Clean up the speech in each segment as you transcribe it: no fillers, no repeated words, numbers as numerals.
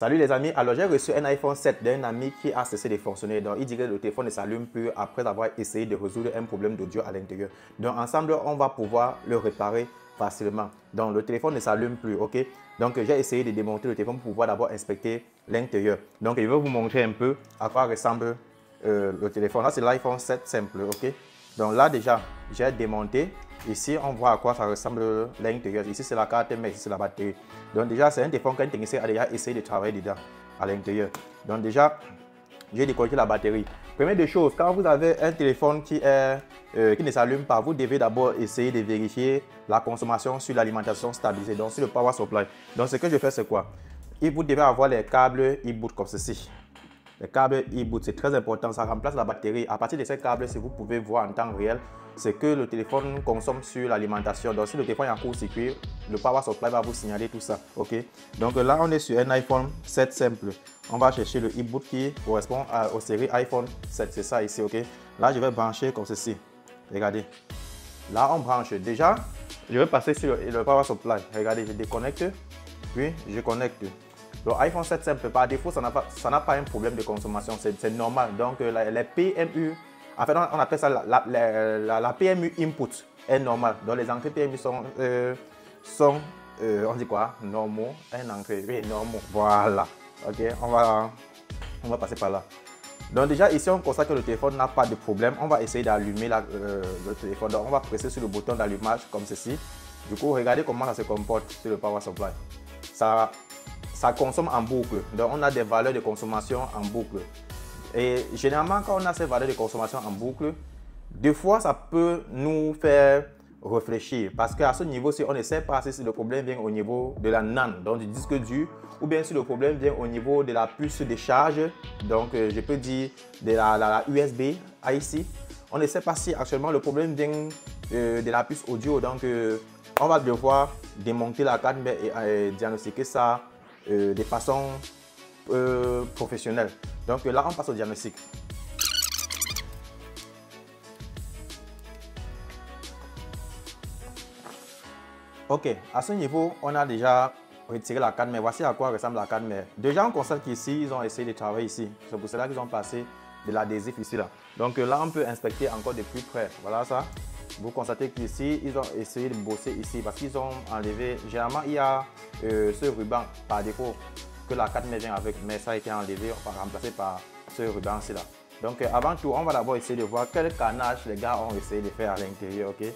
Salut les amis, alors j'ai reçu un iPhone 7 d'un ami qui a cessé de fonctionner. Donc il dit que le téléphone ne s'allume plus après avoir essayé de résoudre un problème d'audio à l'intérieur. Donc ensemble, on va pouvoir le réparer facilement. Donc le téléphone ne s'allume plus, ok? Donc j'ai essayé de démonter le téléphone pour pouvoir d'abord inspecter l'intérieur. Donc je vais vous montrer un peu à quoi ressemble le téléphone. Là c'est l'iPhone 7 simple, ok? Donc là déjà, j'ai démonté. Ici, on voit à quoi ça ressemble l'intérieur. Ici, c'est la carte mère, ici, c'est la batterie. Donc déjà, c'est un téléphone qu'un technicien a déjà essayé de travailler dedans, à l'intérieur. Donc déjà, j'ai déconnecté la batterie. Première des choses, quand vous avez un téléphone qui ne s'allume pas, vous devez d'abord essayer de vérifier la consommation sur l'alimentation stabilisée, donc sur le power supply. Donc ce que je fais, c'est quoi? Vous devez avoir les câbles e-boot comme ceci. Les câbles e-boot, c'est très important, ça remplace la batterie. À partir de ces câbles, si vous pouvez voir en temps réel, c'est que le téléphone consomme sur l'alimentation. Donc si le téléphone est en court-circuit, le power supply va vous signaler tout ça. Ok. Donc là, on est sur un iPhone 7 simple. On va chercher le e-boot qui correspond aux séries iPhone 7. C'est ça ici, ok. Là, je vais brancher comme ceci. Regardez. Là, on branche. Déjà, je vais passer sur le power supply. Regardez, je déconnecte, puis je connecte. Le iPhone 7 simple, par défaut, ça n'a pas un problème de consommation, c'est normal. Donc, les PMU, en fait, on appelle ça la PMU input est normale. Donc, les entrées PMU sont on dit quoi? Normaux, un entrée, oui, normaux. Voilà. Ok, on va passer par là. Donc, déjà, ici, on constate que le téléphone n'a pas de problème. On va essayer d'allumer le téléphone. Donc, on va presser sur le bouton d'allumage comme ceci. Du coup, regardez comment ça se comporte sur le power supply. Ça consomme en boucle. Donc, on a des valeurs de consommation en boucle. Et généralement, quand on a ces valeurs de consommation en boucle, des fois, ça peut nous faire réfléchir. Parce qu'à ce niveau-ci, on ne sait pas si le problème vient au niveau de la NAND, donc du disque dur, ou bien si le problème vient au niveau de la puce de charge, donc je peux dire de la USB ici. On ne sait pas si actuellement le problème vient de la puce audio. Donc, on va devoir démonter la carte et diagnostiquer ça de façon professionnelle. Donc là, on passe au diagnostic. Ok, à ce niveau, on a déjà retiré la carte mère. Voici à quoi ressemble la carte mère. Déjà, on constate qu'ici, ils ont essayé de travailler ici. C'est pour cela qu'ils ont passé de l'adhésif ici. Là. Donc là, on peut inspecter encore de plus près. Voilà ça. Vous constatez qu'ici, ils ont essayé de bosser ici parce qu'ils ont enlevé. Généralement, il y a ce ruban par défaut que la carte mère vient avec, mais ça a été enlevé, remplacé par ce ruban-ci là. Donc avant tout, on va d'abord essayer de voir quel carnage les gars ont essayé de faire à l'intérieur, ok?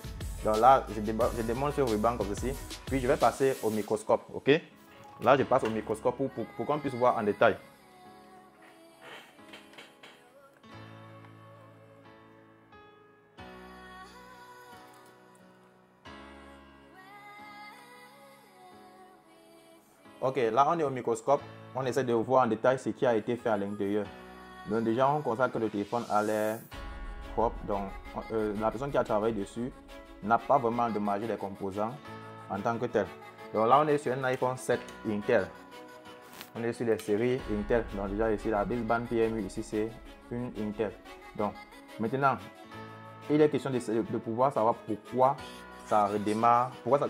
Donc là, je démonte ce ruban comme ceci, puis je vais passer au microscope, ok? Là, je passe au microscope pour qu'on puisse voir en détail. Ok, là on est au microscope, on essaie de voir en détail ce qui a été fait à l'intérieur. Donc déjà on constate que le téléphone a l'air propre, donc la personne qui a travaillé dessus n'a pas vraiment endommagé les composants en tant que tel. Donc là on est sur un iPhone 7 Intel. On est sur les séries Intel, donc déjà ici la baseband PMU, ici c'est une Intel. Donc maintenant, il est question de pouvoir savoir pourquoi ça redémarre, pourquoi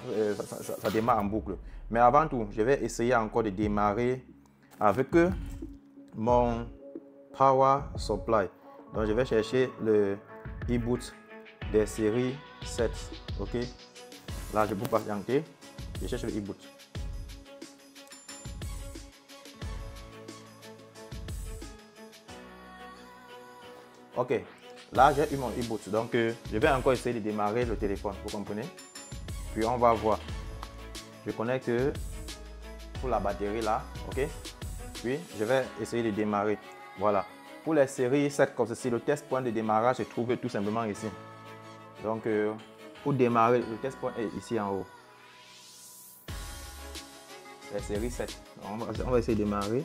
ça démarre en boucle. Mais avant tout, je vais essayer encore de démarrer avec mon power supply. Donc je vais chercher le e-boot des séries 7. Ok. Là, je peux patienter. Je cherche le e-boot. Ok. Là, j'ai eu mon e-boot. Donc, je vais encore essayer de démarrer le téléphone. Vous comprenez? Puis, on va voir. Je connecte pour la batterie là. Ok. Puis, je vais essayer de démarrer. Voilà. Pour les séries 7 comme ceci, le test point de démarrage se trouve tout simplement ici. Donc, pour démarrer, le test point est ici en haut. Les séries 7. On va essayer de démarrer.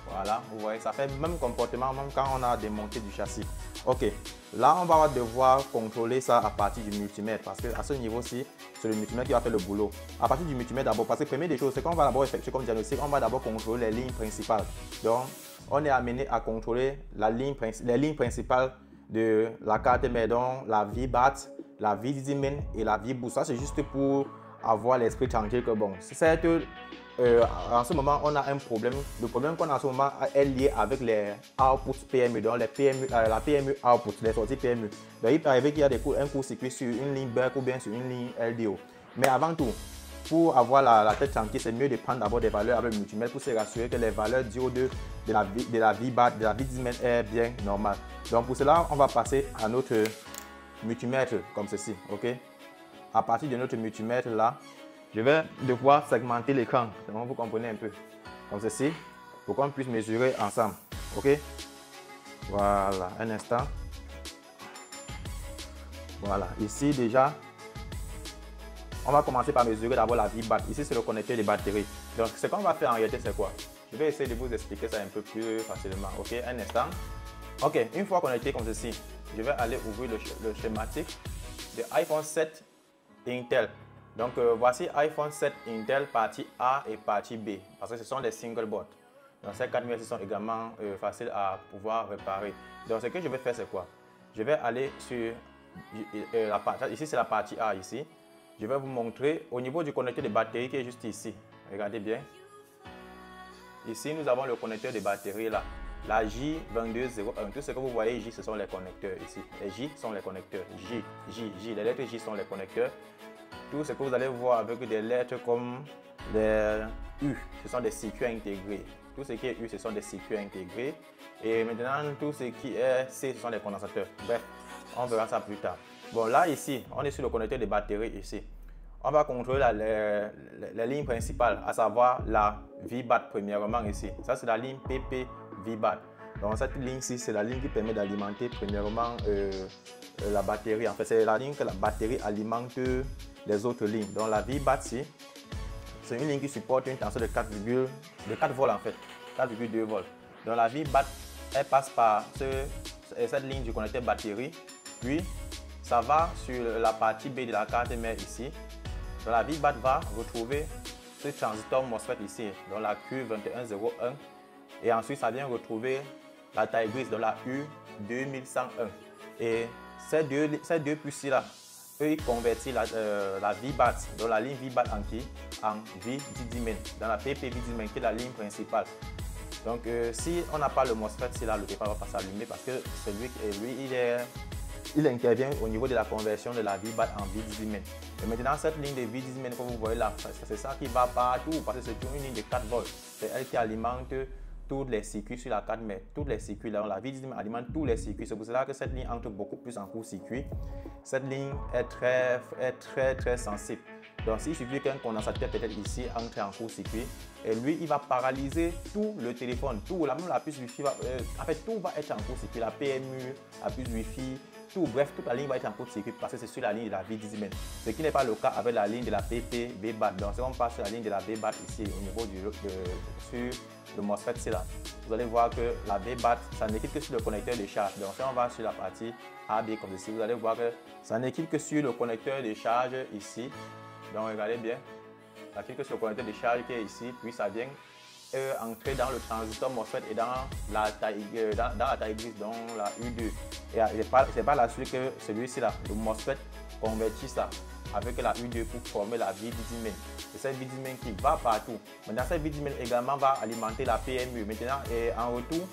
Voilà, vous voyez, ça fait le même comportement même quand on a démonté du châssis. Ok, là on va devoir contrôler ça à partir du multimètre parce qu'à ce niveau-ci, c'est le multimètre qui va faire le boulot. À partir du multimètre d'abord, parce que première des choses, c'est qu'on va d'abord effectuer comme diagnostic, on va d'abord contrôler les lignes principales. Donc, on est amené à contrôler les lignes principales de la carte mère, donc la vie BAT, la vie Zimen et la vie boost. Ça, c'est juste pour avoir l'esprit tranquille que bon, certes, en ce moment, on a un problème. Le problème qu'on a en ce moment est lié avec les outputs PMU, donc les PMU, la PMU output, les sorties PMU. Donc, il peut arriver qu'il y a un court-circuit sur une ligne buck ou bien sur une ligne LDO. Mais avant tout, pour avoir la tête tranquille, c'est mieux de prendre d'abord des valeurs avec le multimètre pour se rassurer que les valeurs d'iode de la vie 10 mètres est bien normale. Donc pour cela, on va passer à notre multimètre comme ceci. Ok? À partir de notre multimètre là, je vais devoir segmenter l'écran. Vous comprenez un peu. Comme ceci, pour qu'on puisse mesurer ensemble. Ok? Voilà, un instant. Voilà, ici déjà, on va commencer par mesurer d'abord la vie batte. Ici, c'est le connecteur de batterie. Donc, ce qu'on va faire en réalité, c'est quoi? Je vais essayer de vous expliquer ça un peu plus facilement. Ok, un instant. Ok, une fois connecté comme ceci, je vais aller ouvrir le schématique de iPhone 7 Intel. Donc, voici iPhone 7 Intel partie A et partie B, parce que ce sont des single boards. Donc, ces 4 mètres sont également faciles à pouvoir réparer. Donc, ce que je vais faire, c'est quoi? Je vais aller sur la partie, ici c'est la partie A ici. Je vais vous montrer au niveau du connecteur de batterie qui est juste ici. Regardez bien. Ici, nous avons le connecteur de batterie là. La J2201. Tout ce que vous voyez J, ce sont les connecteurs ici. Les J sont les connecteurs. J. Les lettres J sont les connecteurs. Tout ce que vous allez voir avec des lettres comme les U, ce sont des circuits intégrés. Tout ce qui est U, ce sont des circuits intégrés. Et maintenant, tout ce qui est C, ce sont des condensateurs. Bref, on verra ça plus tard. Bon, là, ici, on est sur le connecteur de batterie ici. On va contrôler les lignes principales, à savoir la VBAT premièrement ici. Ça, c'est la ligne PP VBAT. Donc, cette ligne-ci, c'est la ligne qui permet d'alimenter premièrement la batterie. En fait, c'est la ligne que la batterie alimente les autres lignes. Donc, la VBAT, c'est une ligne qui supporte une tension de 4 volts en fait, 4,2 volts. Donc, la VBAT, elle passe par cette ligne du connecteur batterie. Puis, ça va sur la partie B de la carte mère ici. Donc, la VBAT va retrouver ce transistor MOSFET ici, dans la Q2101. Et ensuite, ça vient retrouver la taille grise de la U2101. Et ces deux puces là, eux, ils convertissent la VBAT, donc la ligne VBAT en V10 dans la PP V10 qui est la ligne principale. Donc, si on n'a pas le MOSFET, là, le départ ne va pas s'allumer parce que celui il intervient au niveau de la conversion de la VBAT en V10. Et maintenant, cette ligne de V10 que vous voyez là, c'est ça qui va partout parce que c'est une ligne de 4 volts. C'est elle qui alimente tous les circuits sur la 4 mètres. Tous les circuits là, la V10 alimente tous les circuits. C'est pour cela que cette ligne entre beaucoup plus en court-circuit. Cette ligne est très sensible. Donc, s'il suffit qu'un condensateur peut-être ici entre en court-circuit, et lui, il va paralyser tout le téléphone, même la puce Wi-Fi, en fait, tout va être en court-circuit, la PMU, la puce Wi-Fi, bref, toute la ligne va être en court-circuit parce que c'est sur la ligne de la V10 mètres. Ce qui n'est pas le cas avec la ligne de la PP VBAT. Donc, si on passe sur la ligne de la VBAT ici, au niveau sur le MOSFET, c'est là. Vous allez voir que la VBAT, ça n'équipe que sur le connecteur de charge. Donc, si on va sur la partie AB comme ici, vous allez voir que ça n'équipe que sur le connecteur de charge ici. Donc, regardez bien, ça n'équipe que sur le connecteur de charge qui est ici, puis ça vient entrer dans le transistor MOSFET et dans la taille grise, donc la U2. Et c'est par la suite que celui-ci là, le MOSFET convertit ça avec la U2 pour former la V10 main. C'est cette V10 main qui va partout. Maintenant, cette V10 main également va alimenter la PMU. Maintenant, et en retour,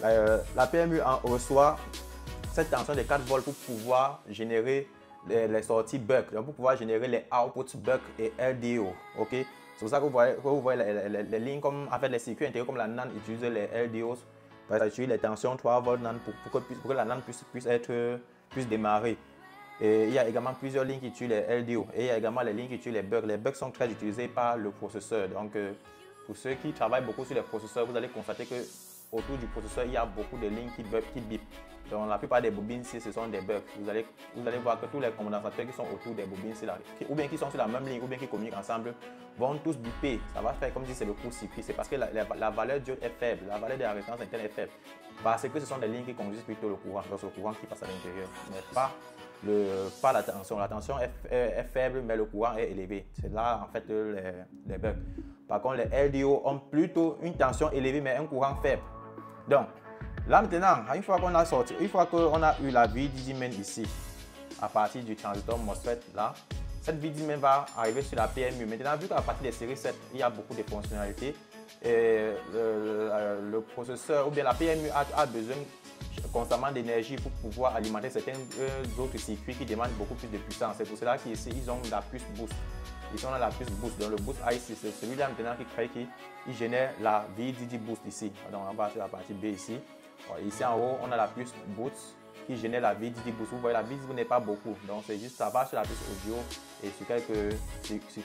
la PMU reçoit cette tension de 4 volts pour pouvoir générer les sorties buck, donc pour pouvoir générer les outputs buck et LDO. Ok, c'est pour ça que vous voyez les lignes comme en fait les circuits intégrés comme la NAND utilisent les LDOs. Ça utilise les tensions 3 volts NAND pour que la NAND puisse démarrer. Et il y a également plusieurs lignes qui utilisent les LDO et il y a également les lignes qui utilisent les bucks. Les bucks sont très utilisés par le processeur. Donc pour ceux qui travaillent beaucoup sur les processeurs, vous allez constater que autour du processeur, il y a beaucoup de lignes qui bip. Donc la plupart des bobines ici, ce sont des bucks. Vous allez voir que tous les condensateurs qui sont autour des bobines ici, ou bien qui sont sur la même ligne, ou bien qui communiquent ensemble, vont tous biper. Ça va faire comme si c'est le court-circuit. C'est parce que la valeur d'iode est faible, la valeur de la résistance interne est faible. Parce que ce sont des lignes qui conduisent plutôt le courant, donc c'est le courant qui passe à l'intérieur, mais pas la tension. La tension est faible, mais le courant est élevé. C'est là en fait les bucks. Par contre, les LDO ont plutôt une tension élevée, mais un courant faible. Donc, là maintenant, une fois qu'on a eu la V10 main ici, à partir du transistor MOSFET là, cette VDD main va arriver sur la PMU. Maintenant, vu qu'à partir des séries 7, il y a beaucoup de fonctionnalités, et le processeur ou bien la PMU a besoin constamment d'énergie pour pouvoir alimenter certains autres circuits qui demandent beaucoup plus de puissance. C'est pour cela qu'ici, ils ont la puce boost. Ici, on a la puce boost. Donc, le boost IC, c'est celui-là maintenant qui crée, qui génère la VDD boost ici. Donc, on va sur la partie B ici. Ici, en haut, on a la puce boost qui génère la VDD boost. Vous voyez, la VDD n'est pas beaucoup. Donc, c'est juste, ça va sur la puce audio et sur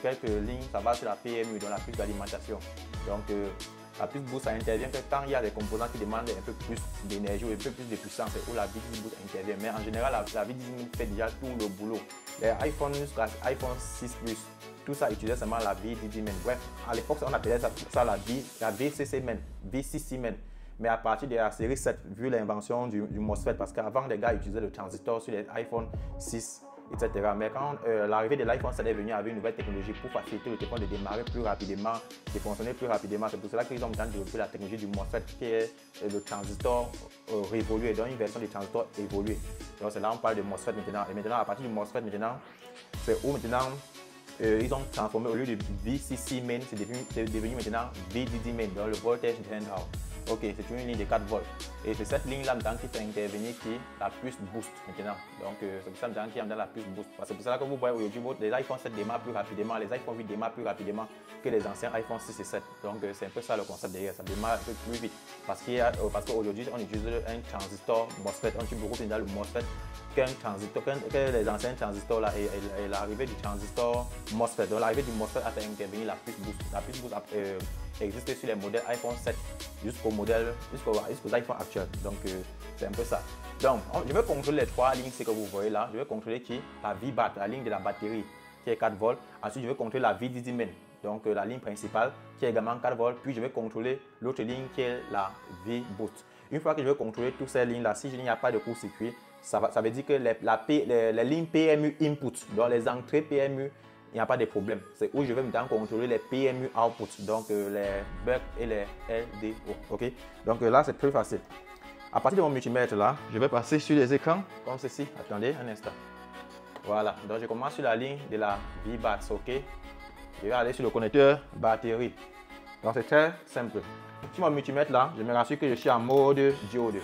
quelques lignes, ça va sur la PMU, dans la puce d'alimentation. Donc, la puce boost, ça intervient que quand il y a des composants qui demandent un peu plus d'énergie ou un peu plus de puissance, c'est où la VDD boost intervient. Mais en général, la VDD fait déjà tout le boulot. Les iPhone jusqu'à iPhone 6 Plus, tout ça utilisait seulement la VDD main. Bref, à l'époque, on appelait ça la VCC main, VCC main. Mais à partir de la série 7, vu l'invention du MOSFET, parce qu'avant, les gars utilisaient le transistor sur les iPhone 6, etc. Mais quand l'arrivée de l'iPhone 7 est venue avec une nouvelle technologie pour faciliter le téléphone de démarrer plus rapidement, de fonctionner plus rapidement, c'est pour cela qu'ils ont développé la technologie du MOSFET qui est le transistor révolué, donc une version du transistor évoluée. Donc c'est là on parle de MOSFET maintenant. Et maintenant, à partir du MOSFET, maintenant, c'est où maintenant ils ont transformé, au lieu de VCC main, c'est devenu maintenant VDD main, donc le voltage handheld. Ok, c'est une ligne de 4 volts. Et c'est cette ligne-là qui fait intervenir qui est la puce boost maintenant. Donc c'est pour ça qu'il y a la puce boost. C'est pour ça que vous voyez aujourd'hui, les iPhone 7 démarrent plus rapidement, les iPhone 8 démarrent plus rapidement que les anciens iPhone 6 et 7. Donc c'est un peu ça le concept derrière, ça démarre un peu plus vite. Parce qu'aujourd'hui, on utilise un transistor MOSFET, on utilise beaucoup plus dans le MOSFET qu'un transistor, que les anciens transistors là, et l'arrivée du transistor MOSFET. Donc l'arrivée du MOSFET a fait intervenir la puce boost. La puce boost existe sur les modèles iPhone 7 jusqu'aux iPhone actuels. Donc c'est un peu ça. Donc je vais contrôler les 3 lignes, c'est que vous voyez là. Je vais contrôler qui? La VBAT, la ligne de la batterie qui est 4 volts. Ensuite je vais contrôler la VDD main, donc la ligne principale qui est également 4 volts. Puis je vais contrôler l'autre ligne qui est la V-boost. Une fois que je vais contrôler toutes ces lignes là, si il n'y a pas de court-circuit, ça veut dire que les lignes PMU input, donc les entrées PMU, il n'y a pas de problème. C'est où je vais maintenant contrôler les PMU output, donc les bucks et les LDO. Ok, donc là c'est plus facile. À partir de mon multimètre là, je vais passer sur les écrans comme ceci. Attendez un instant. Voilà, donc je commence sur la ligne de la VBAT. Ok, je vais aller sur le connecteur batterie. Donc c'est très simple. Sur mon multimètre là, je me rassure que je suis en mode diode.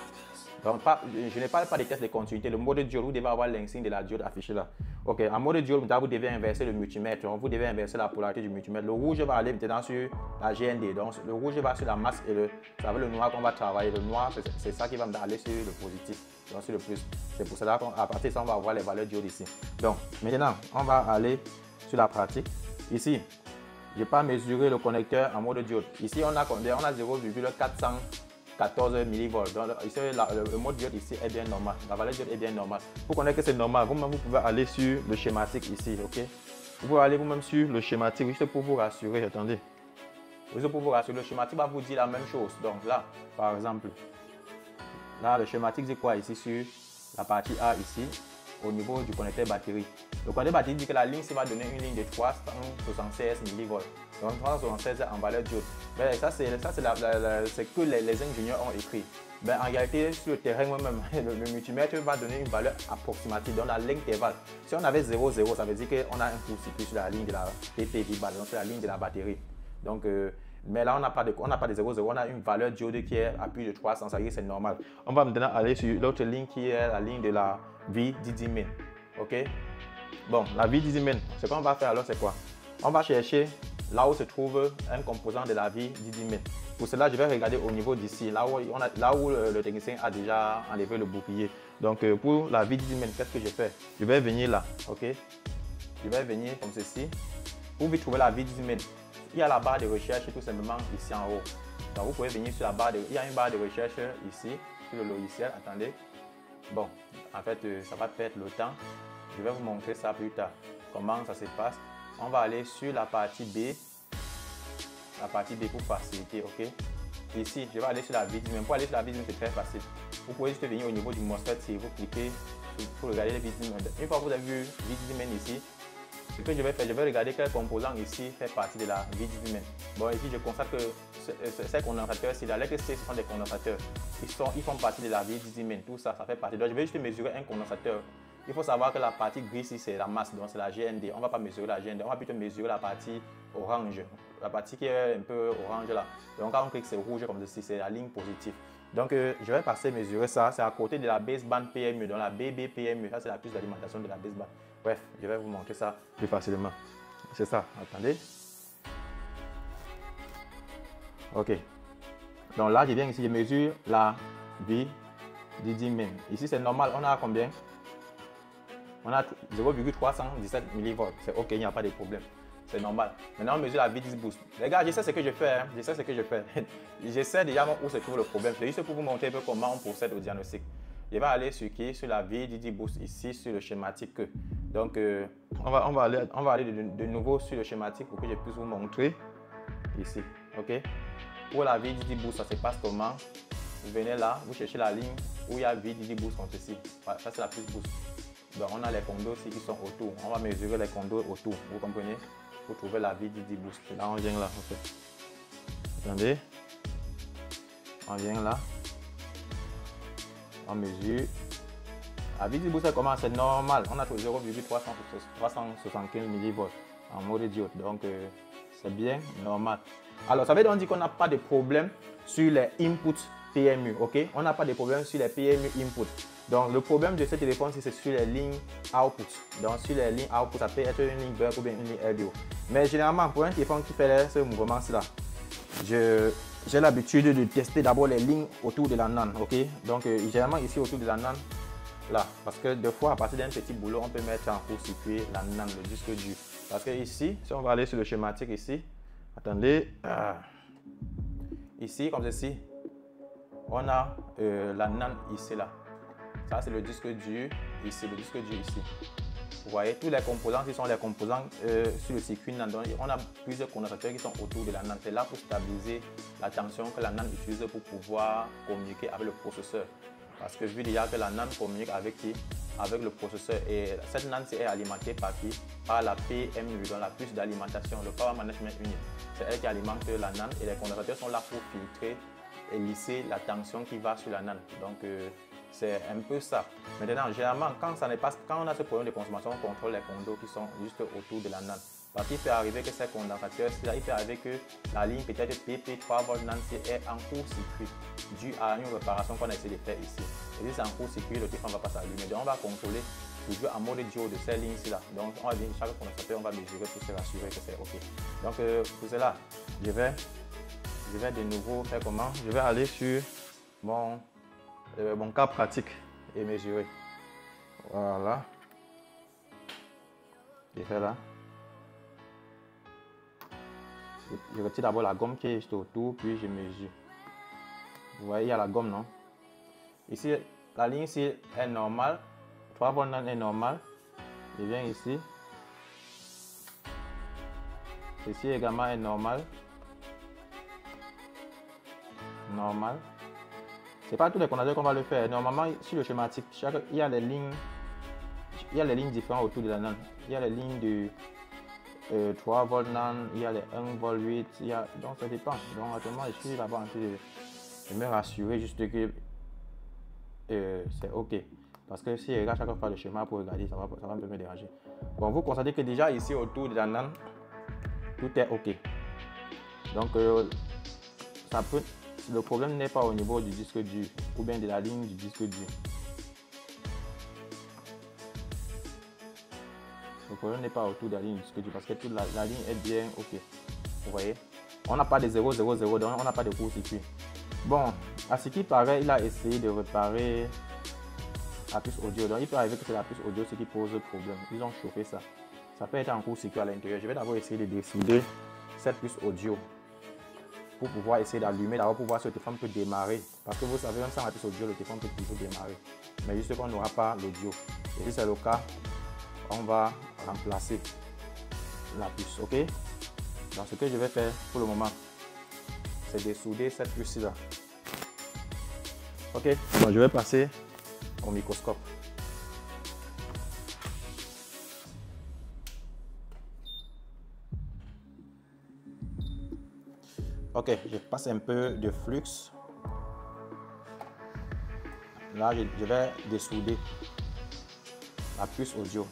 Donc, je ne parle pas des tests de continuité. Le mode diode, vous devez avoir l'insigne de la diode affichée là. Ok, en mode diode, vous devez inverser le multimètre. Donc, vous devez inverser la polarité du multimètre. Le rouge va aller maintenant sur la GND. Donc, le rouge va sur la masse et ça va le noir qu'on va travailler. Le noir, c'est ça qui va aller sur le positif, donc sur le plus. C'est pour cela qu'à partir de ça, on va avoir les valeurs diode ici. Donc, maintenant, on va aller sur la pratique. Ici, je n'ai pas mesuré le connecteur en mode diode. Ici, on a 0,414 millivolts. Donc ici, le mode diode ici est bien normal. La valeur diode est bien normale. Pour connaître que c'est normal, vous-même vous pouvez aller sur le schématique ici, ok? Vous pouvez aller vous-même sur le schématique juste pour vous rassurer. Attendez. Juste pour vous rassurer, le schématique va vous dire la même chose. Donc là, par exemple, là le schématique dit quoi ici sur la partie A ici, au niveau du connecteur batterie. Le connecteur batterie dit que la ligne va donner une ligne de 376 millivolts. Donc 376 en valeur diode. Mais ça c'est que les ingénieurs ont écrit. Mais en réalité, sur le terrain moi-même, le multimètre va donner une valeur approximative dans la ligne intervalle. Si on avait 0, 0, ça veut dire qu'on a un court-circuit sur la ligne de la PTV, donc sur la ligne de la batterie. Donc, mais là, on n'a pas de 0, 0, on a une valeur diode qui est à plus de 300, ça veut dire que c'est normal. On va maintenant aller sur l'autre ligne qui est la ligne de la VDD main. Ok? Bon, la VDD main, ce qu'on va faire alors, c'est quoi? On va chercher là où se trouve un composant de la VDD main. Pour cela, je vais regarder au niveau d'ici, là où le technicien a déjà enlevé le bouclier. Donc, pour la VDD main, qu'est-ce que je fais? Je vais venir là, ok? Je vais venir comme ceci. Pour vous trouver la VDD main, il y a la barre de recherche tout simplement ici en haut. Donc, vous pouvez venir sur la barre il y a une barre de recherche ici, sur le logiciel. Attendez. Bon, en fait, ça va perdre le temps. Je vais vous montrer ça plus tard. Comment ça se passe. On va aller sur la partie B. La partie B pour faciliter, ok? Ici, je vais aller sur la VDD main. Pour aller sur la VDD main, c'est très facile. Vous pouvez juste venir au niveau du MOSFET si vous cliquez pour regarder les VDD main. Une fois que vous avez vu VDD main ici, ce que je vais faire, je vais regarder quel composant ici fait partie de la VDD main. Bon, ici, je constate que ces condensateurs, si la lettre C, ce sont des condensateurs. Ils font partie de la VDD main. Tout ça, ça fait partie. Donc, je vais juste mesurer un condensateur il faut savoir que la partie grise ici, c'est la masse, donc c'est la GND. On ne va pas mesurer la GND, on va plutôt mesurer la partie orange, la partie qui est un peu orange là. Donc quand on clique, c'est rouge comme ceci, c'est la ligne positive. Donc je vais passer mesurer ça, c'est à côté de la baseband PMU, donc la BB PMU, ça c'est la puce d'alimentation de la baseband. Bref, je vais vous montrer ça plus facilement. C'est ça, attendez. Ok. Donc là, je viens ici, je mesure la VDD-min. Ici, c'est normal. On a combien? On a 0,317 millivolts. C'est OK, il n'y a pas de problème. C'est normal. Maintenant, on mesure la VDD boost. Les gars, je sais ce que je fais. Hein. Je sais ce que je fais. J'essaie déjà où se trouve le problème. C'est juste pour vous montrer un peu comment on procède au diagnostic. Je vais aller sur qui? Sur la VDD boost ici, sur le schématique. Donc, on va aller de nouveau sur le schématique pour que je puisse vous montrer ici. OK? Pour la VDD boost, ça se passe comment? Vous venez là, vous cherchez la ligne où il y a VDD boost comme ceci. Ça, c'est la puce boost. Donc, on a les condos aussi qui sont autour. On va mesurer les condos autour. Vous comprenez? Pour trouver la VDD boost. Là, on vient là. En fait. Attendez. On vient là. On mesure. La VDD boost, comment? C'est normal. On a 0,375 millivolts en mode diode. Donc, c'est bien normal. Alors, ça veut donc dire qu'on n'a pas de problème sur les inputs PMU, ok? On n'a pas de problème sur les PMU input. Donc, le problème de ce téléphone, c'est sur les lignes output. Donc, sur les lignes output, ça peut être une ligne Burke ou bien une ligne LDO. Mais généralement, pour un téléphone qui fait ce mouvement-là, j'ai l'habitude de tester d'abord les lignes autour de la NAND, ok? Donc, généralement, ici, autour de la NAND, là, parce que des fois, à partir d'un petit boulot, on peut mettre en court-circuit la NAND, le disque dur. Parce que ici, si on va aller sur le schématique ici, attendez, ici, comme ceci, on a la NAND ici, là. Ça, c'est le disque dur ici, le disque dur ici. Vous voyez, tous les composants qui sont les composants sur le circuit NAND. Donc, on a plusieurs condensateurs qui sont autour de la NAND. C'est là pour stabiliser la tension que la NAND utilise pour pouvoir communiquer avec le processeur. Parce que je veux dire que la NAND communique avec qui? Avec le processeur. Et cette NAND est alimentée par qui? Par la PMU, donc la puce d'alimentation, le Power Management Unit. C'est elle qui alimente la NAND et les condensateurs sont là pour filtrer et lisser la tension qui va sur la NAND. Donc, c'est un peu ça. Maintenant, généralement, quand on a ce problème de consommation, on contrôle les condos qui sont juste autour de la NAND. Parce qu'il peut arriver que ces condensateurs, il peut arriver que la ligne peut-être PP3 volt NAND est en court-circuit dû à une réparation qu'on a essayé de faire ici. Et si c'est en court-circuit, le téléphone ne va pas s'allumer. Donc, on va contrôler toujours en mode diode de ces lignes-ci là. Donc, on va venir chaque condensateur, on va mesurer pour se rassurer que c'est OK. Donc, pour cela, je vais de nouveau faire comment? Je vais aller sur mon cas pratique et mesurer. Voilà. Je fais là. Je retire d'abord la gomme qui est juste autour, puis je mesure. Vous voyez, il y a la gomme, non? Ici, la ligne ici est normale. 3 volts est normale. Je viens ici. Ici également est normal. Normal. C'est pas tous les condensateurs qu'on va le faire. Normalement, sur le schématique, il y a les lignes différentes autour de la NAND. Il y a les lignes de 3 volts NAND, il y a les 1 volt 8, donc ça dépend. Donc actuellement, je suis là-bas en train de me rassurer juste que c'est OK. Parce que si je regarde chaque fois le schéma pour regarder, ça va un peu me déranger. Bon, vous constatez que déjà ici autour de la NAND, tout est OK. Donc, le problème n'est pas au niveau du disque dur ou bien de la ligne du disque dur. Le problème n'est pas autour de la ligne du disque dur parce que toute la ligne est bien OK. Vous voyez, on n'a pas de 0, 0, 0, donc on n'a pas de court-circuit. Bon, à ce qui paraît, il a essayé de réparer la puce audio. Donc, il peut arriver que c'est la puce audio ce qui pose problème. Ils ont chauffé ça. Ça peut être en court-circuit à l'intérieur. Je vais d'abord essayer de dessouder cette puce audio pour pouvoir essayer d'allumer, d'abord pour voir si le téléphone peut démarrer. Parce que vous savez, même sans la puce audio, le téléphone peut toujours démarrer. Mais juste qu'on n'aura pas l'audio. Et si c'est le cas, on va remplacer la puce. OK? Donc, ce que je vais faire pour le moment, c'est dessouder cette puce-là. OK? Donc, je vais passer au microscope. OK, je passe un peu de flux. Là, je vais dessouder. la puce audio.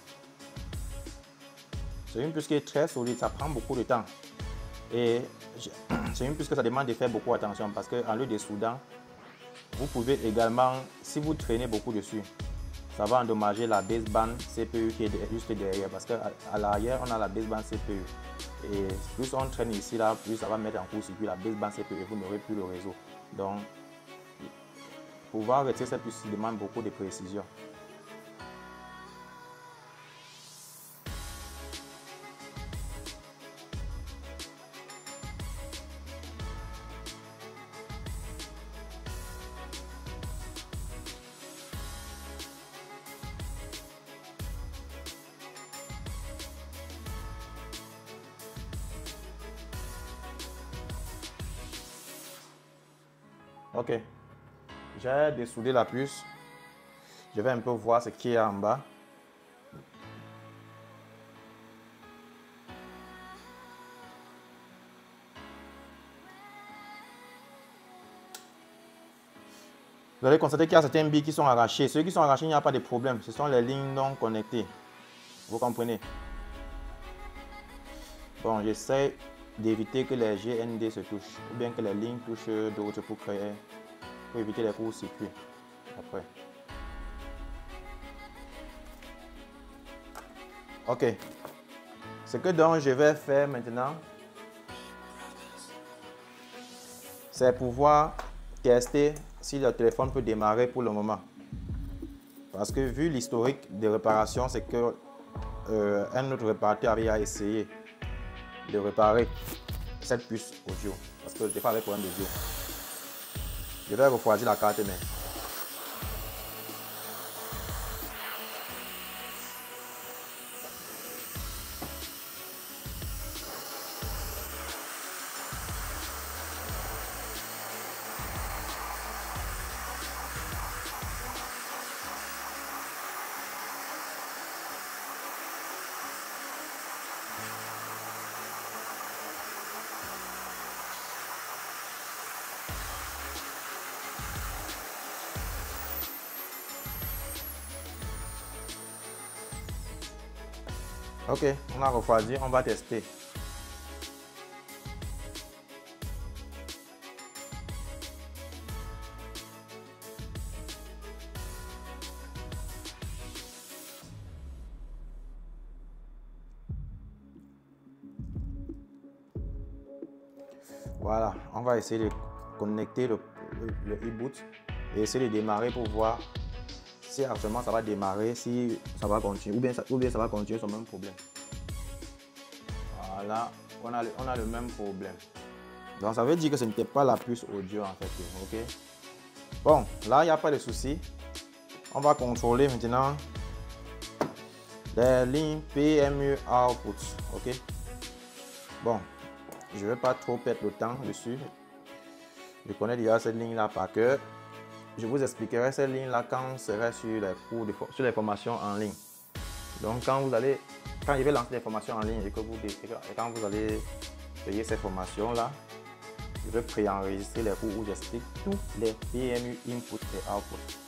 C'est une puce qui est très solide, ça prend beaucoup de temps. Et c'est une puce que ça demande de faire beaucoup attention parce qu'en lieu de soudant, vous pouvez également, si vous traînez beaucoup dessus, ça va endommager la baseband CPU qui est juste derrière parce qu'à l'arrière, on a la baseband CPU. Et plus on traîne ici, là, plus ça va mettre en court-circuit la baseband CPU et vous n'aurez plus le réseau. Donc, pouvoir retirer cette puce demande beaucoup de précision. Ok, j'ai dessoudé la puce. Je vais un peu voir ce qui est en bas. Vous allez constater qu'il y a certains billes qui sont arrachés. Ceux qui sont arrachés, il n'y a pas de problème. Ce sont les lignes non connectées. Vous comprenez? Bon, j'essaie d'éviter que les GND se touchent ou bien que les lignes touchent d'autres pour éviter les courts-circuits après. Ok. Ce que donc je vais faire maintenant, c'est pouvoir tester si le téléphone peut démarrer pour le moment. Parce que vu l'historique de réparation, c'est que un autre réparateur avait essayé de réparer cette puce audio. Parce que des fois avec problème d'audio. Je vais refroidir la carte mère. Ok, on a refroidi, on va tester. Voilà, on va essayer de connecter le e-boot et essayer de démarrer pour voir si actuellement ça va démarrer, si ça va continuer, ou bien ça va continuer son même problème. Voilà, on a le même problème. Donc ça veut dire que ce n'était pas la puce audio en fait. Ok. Bon, là il n'y a pas de souci. On va contrôler maintenant les lignes PMU output. Ok. Bon, je ne vais pas trop perdre le temps dessus. Je connais déjà cette ligne là par cœur. Je vous expliquerai cette ligne là quand on serait sur les cours sur les formations en ligne. Donc quand je vais lancer les formations en ligne et quand vous allez payer ces formations là, je vais préenregistrer les cours où j'explique tous les PMU input et output.